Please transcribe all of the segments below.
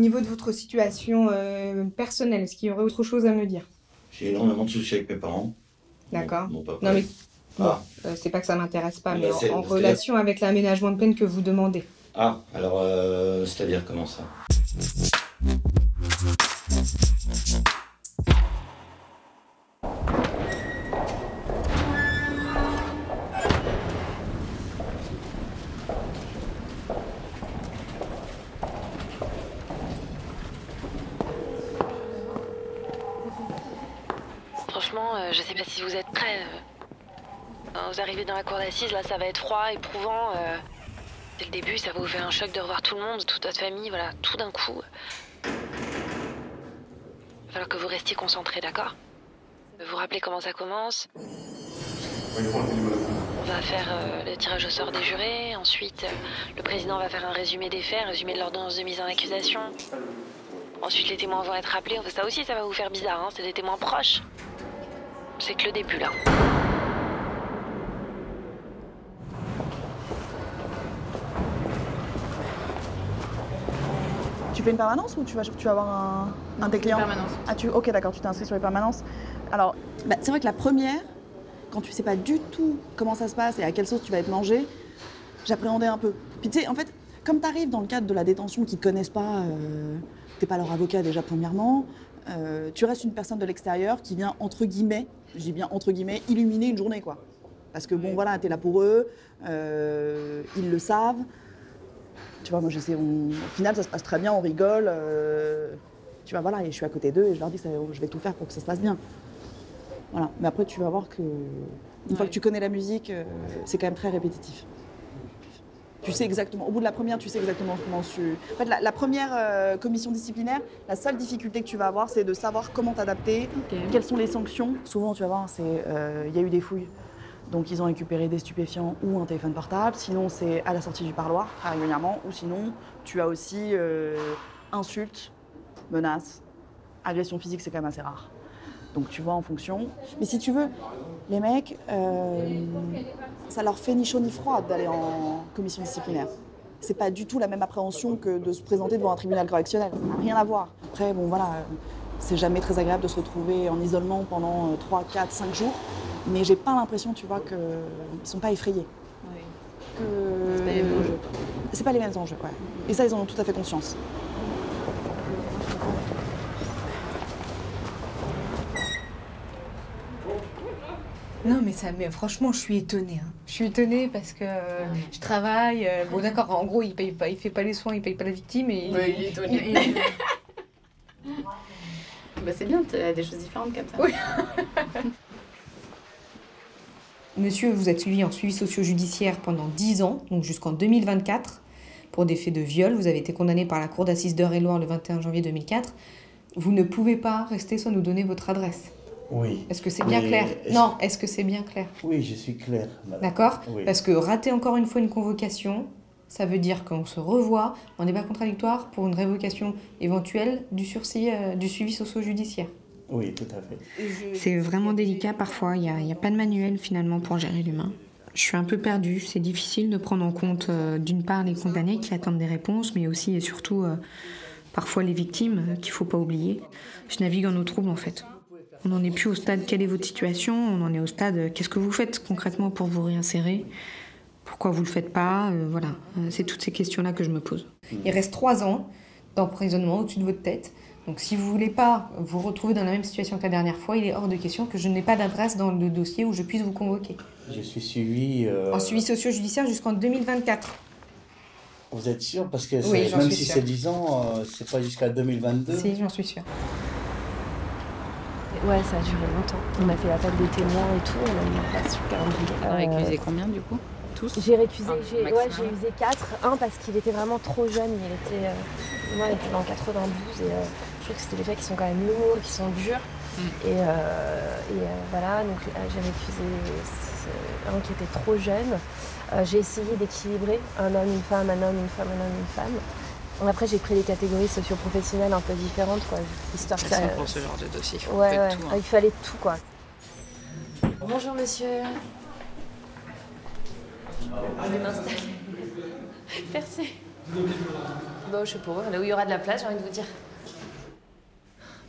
niveau de votre situation personnelle, est-ce qu'il y aurait autre chose à me dire? J'ai énormément de soucis avec mes parents. D'accord. Mon papa. Non mais Ah, c'est pas que ça m'intéresse pas, Mais mais c'est- en c'est-à-dire- relation avec l'aménagement de peine que vous demandez. alors, c'est-à-dire comment ça? Franchement, je sais pas si vous êtes prêts. Vous arrivez dans la cour d'assises, là, ça va être froid, éprouvant. Dès le début, ça va vous faire un choc de revoir tout le monde, toute votre famille, voilà, tout d'un coup. Il va falloir que vous restiez concentrés, d'accord? Vous vous rappelez comment ça commence? On va faire le tirage au sort des jurés, ensuite le président va faire un résumé des faits, un résumé de l'ordonnance de mise en accusation. Ensuite les témoins vont être rappelés, enfin, ça aussi ça va vous faire bizarre, hein, c'est des témoins proches. C'est que le début là. Tu fais une permanence ou tu vas avoir un des clients? Permanence. Ah, ok, d'accord, tu t'es inscrit sur les permanences. Alors, c'est vrai que la première, quand tu sais pas du tout comment ça se passe et à quelle sauce tu vas être mangé, j'appréhendais un peu. Puis tu sais, en fait, comme tu arrives dans le cadre de la détention qui ne te connaissent pas, t'es pas leur avocat déjà premièrement, tu restes une personne de l'extérieur qui vient, entre guillemets, je dis bien entre guillemets, illuminer une journée, quoi. Parce que bon, voilà, t'es là pour eux, ils le savent. Tu vois, moi, au final, ça se passe très bien, on rigole. Tu vois, voilà, et je suis à côté d'eux et je leur dis que je vais tout faire pour que ça se passe bien. Voilà. Mais après, tu vas voir que, une fois que tu connais la musique, c'est quand même très répétitif. Tu sais exactement, au bout de la première, tu sais exactement comment tu... En fait, la première commission disciplinaire, la seule difficulté que tu vas avoir, c'est de savoir comment t'adapter, quelles sont les sanctions. Souvent, tu vas voir, il y a eu des fouilles. Donc ils ont récupéré des stupéfiants ou un téléphone portable, sinon c'est à la sortie du parloir, très régulièrement, ou sinon tu as aussi insultes, menaces, agression physique, c'est quand même assez rare. Donc tu vois en fonction. Mais si tu veux, les mecs, ça leur fait ni chaud ni froid d'aller en commission disciplinaire. C'est pas du tout la même appréhension que de se présenter devant un tribunal correctionnel, ça n'a rien à voir. Après, bon voilà, c'est jamais très agréable de se retrouver en isolement pendant 3, 4, 5 jours. Mais j'ai pas l'impression, tu vois, qu'ils sont pas effrayés. Oui. Que... C'est pas les mêmes enjeux. C'est pas les mêmes enjeux, ouais. Et ça, ils en ont tout à fait conscience. Non mais franchement je suis étonnée. Hein. Je suis étonnée parce que je travaille. Bon d'accord, en gros il paye pas, il fait pas les soins, il paye pas la victime et il est étonné. Bah c'est bien, t'as des choses différentes comme ça. Oui. Monsieur, vous êtes suivi en suivi socio-judiciaire pendant 10 ans, donc jusqu'en 2024, pour des faits de viol. Vous avez été condamné par la cour d'assises d'Eure-et-Loir le 21 janvier 2004. Vous ne pouvez pas rester sans nous donner votre adresse. Oui. Est-ce que c'est bien clair? Non, est-ce que c'est bien clair? Oui, je suis clair, madame. D'accord? Oui. Parce que rater encore une fois une convocation, ça veut dire qu'on se revoit en débat contradictoire pour une révocation éventuelle du sursis, du suivi socio-judiciaire. Oui, tout à fait. C'est vraiment délicat parfois, il n'y a pas de manuel finalement pour gérer l'humain. Je suis un peu perdue, c'est difficile de prendre en compte d'une part les condamnés qui attendent des réponses, mais aussi et surtout parfois les victimes qu'il ne faut pas oublier. Je navigue en eau trouble en fait. On n'en est plus au stade quelle est votre situation, on en est au stade qu'est-ce que vous faites concrètement pour vous réinsérer, pourquoi vous ne le faites pas, voilà. C'est toutes ces questions-là que je me pose. Il reste 3 ans d'emprisonnement au-dessus de votre tête. Donc si vous ne voulez pas vous retrouver dans la même situation que la dernière fois, il est hors de question que je n'ai pas d'adresse dans le dossier où je puisse vous convoquer. Je suis suivi... En suivi socio-judiciaire jusqu'en 2024. Vous êtes sûr? Parce que Oui, même si c'est 10 ans, c'est pas jusqu'à 2022. Si, j'en suis sûre. Ouais, ça a duré longtemps. On a fait l'appel des témoins et tout, on a mis en place 40 jours. On a récusé combien du coup? Tous? J'ai récusé, j'ai maximum. usé 4. Un parce qu'il était vraiment trop jeune, il était dans le 92 et je trouve que c'était des faits qui sont quand même lourds, qui sont durs. Et voilà, donc j'ai récusé un qui était trop jeune. J'ai essayé d'équilibrer un homme, une femme, un homme, une femme, un homme, une femme. Après, j'ai pris des catégories socio-professionnelles un peu différentes, quoi, histoire que ça... Pour ce genre de dossier, il faut ouais, un peu de tout. Hein. Il fallait tout, quoi. Bonjour, monsieur. Je vais m'installer. Merci. Bon, je sais pas, là où il y aura de la place, j'ai envie de vous dire.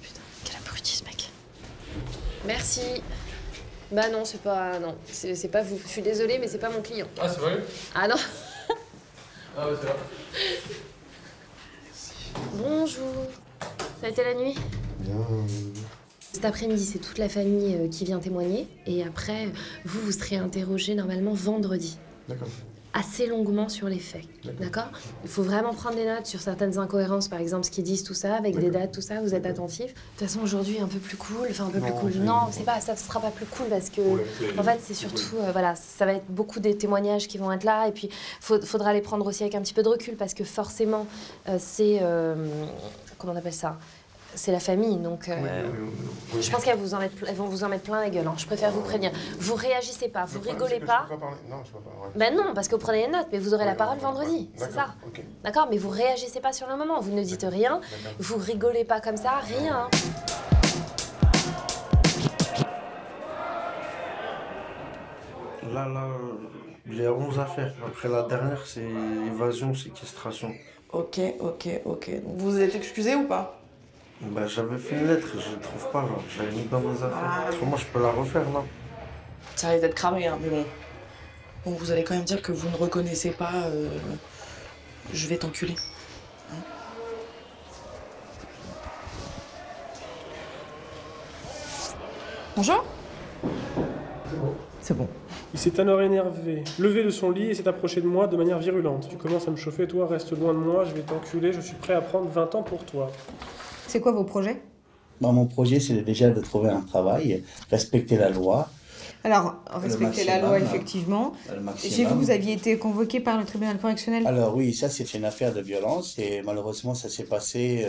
Putain, quel abruti ce mec. Merci. Bah non, c'est pas... Non, c'est pas vous. Je suis désolée, mais c'est pas mon client. Ah, c'est vrai? Ah non. Ah ouais, c'est vrai. Bonjour. Ça a été la nuit? Bien. Cet après-midi, c'est toute la famille qui vient témoigner. Et après, vous serez interrogé normalement vendredi. D'accord. Assez longuement sur les faits, d'accord? Il faut vraiment prendre des notes sur certaines incohérences, par exemple ce qu'ils disent, tout ça, avec des dates, tout ça, vous êtes attentifs. De toute façon, aujourd'hui, un peu plus cool, enfin un peu plus cool. Non, c'est pas, ça sera pas plus cool parce que, en fait, c'est surtout, voilà, ça va être beaucoup des témoignages qui vont être là, et puis faudra les prendre aussi avec un petit peu de recul parce que forcément, c'est, comment on appelle ça? C'est la famille, donc je pense qu'elles vont vous en mettre plein la gueule. Hein. Je préfère vous prévenir. Vous réagissez pas, vous rigolez pas. Je peux pas parler. Non, je peux pas. Ouais. Ben non, parce que vous prenez les notes, mais vous aurez la parole vendredi, c'est ça. Okay. D'accord, mais vous réagissez pas sur le moment, vous ne dites rien, vous rigolez pas comme ça, rien. Là, il y a 11 affaires. Après la dernière, c'est évasion, séquestration. Ok. Donc vous êtes excusé ou pas? Bah, j'avais fait une lettre, je ne trouve pas, genre. J'avais mis dans mes affaires. Autrement, je peux la refaire, là. Ça risque d'être cramé, hein, mais bon. Bon, vous allez quand même dire que vous ne reconnaissez pas... Je vais t'enculer. Hein? Bonjour? C'est bon. C'est bon. Il s'est alors énervé, levé de son lit et s'est approché de moi de manière virulente. Tu commences à me chauffer, toi, reste loin de moi, je vais t'enculer, je suis prêt à prendre 20 ans pour toi. C'est quoi vos projets? Mon projet, c'est déjà de trouver un travail, respecter la loi. Alors, respecter la loi, effectivement. J'ai vu que vous aviez été convoqué par le tribunal correctionnel. Alors oui, ça c'est une affaire de violence et malheureusement ça s'est passé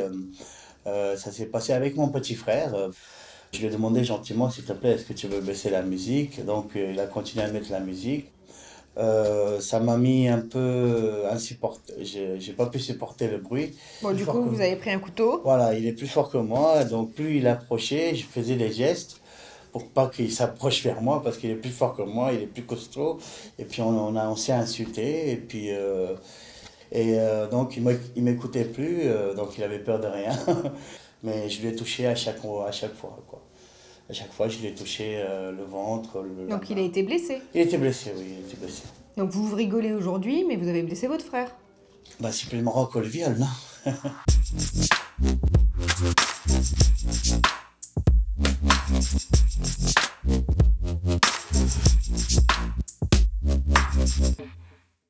avec mon petit frère. Je lui ai demandé gentiment, s'il te plaît, est-ce que tu veux baisser la musique? Donc il a continué à mettre la musique. Ça m'a mis un peu insupportable. J'ai pas pu supporter le bruit. Bon, du coup, vous avez pris un couteau. Voilà, il est plus fort que moi, donc plus il approchait, je faisais des gestes pour pas qu'il s'approche vers moi parce qu'il est plus fort que moi, il est plus costaud. Et puis on s'est insulté et puis donc il m'écoutait plus, donc il avait peur de rien. Mais je lui ai touché à chaque fois, quoi. À chaque fois, je lui ai touché le ventre. Donc il a été blessé. Il était blessé, oui, il était blessé. Donc vous rigolez aujourd'hui, mais vous avez blessé votre frère. Bah, c'est plus le Maroc que le viol, non?